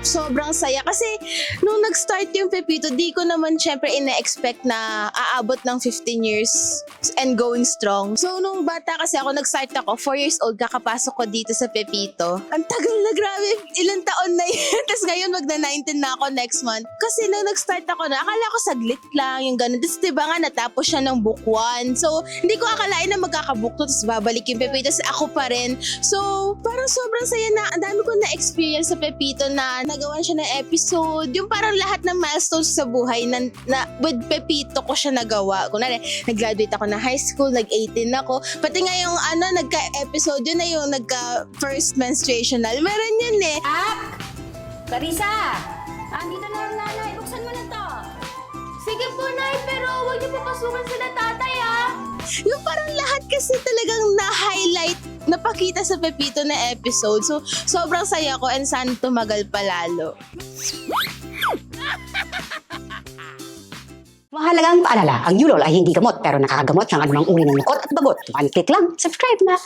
sobrang saya. Kasi nung nag-start yung Pepito, di ko naman syempre ina-expect na aabot ng 15 years and going strong. So nung bata kasi ako, nag-start ako, 4 years old, kakapasok ko dito sa Pepito. Ang tagal na, grabe, ilang taon na yun. Tapos ngayon magna-19 na ako next month. Kasi nung nag-start ako na, akala ko saglit lang yung ganun. Tapos diba nga natapos siya ng book 1. So hindi ko akalain na magkakabook 2, tapos babalik yung Pepito, tapos ako pa rin. So parang sobrang saya na, ang dami ko na-experience sa Pepito na nagawan siya ng episode. Yung parang lahat ng milestones sa buhay na with Pepito ko siya nagawa. Kunwari, nag-graduate ako ng high school, nag-18 ako. Pati nga yung nagka-episode yun na yung nagka-first menstruational. Meron yun eh. Clarissa! Andito na ang nanay. Buksan mo na to. Sige po, Nay, pero huwag niyo papasukan sila tatay, Yung parang lahat kasi talagang na-highlight, napakita sa Pepito na episode. So, sobrang saya ko and sana tumagal pa lalo. Mahalagang paalala, ang Yulol ay hindi gamot pero nakakagamot ng anumang uri ng lukot at bagot. One click lang, subscribe na!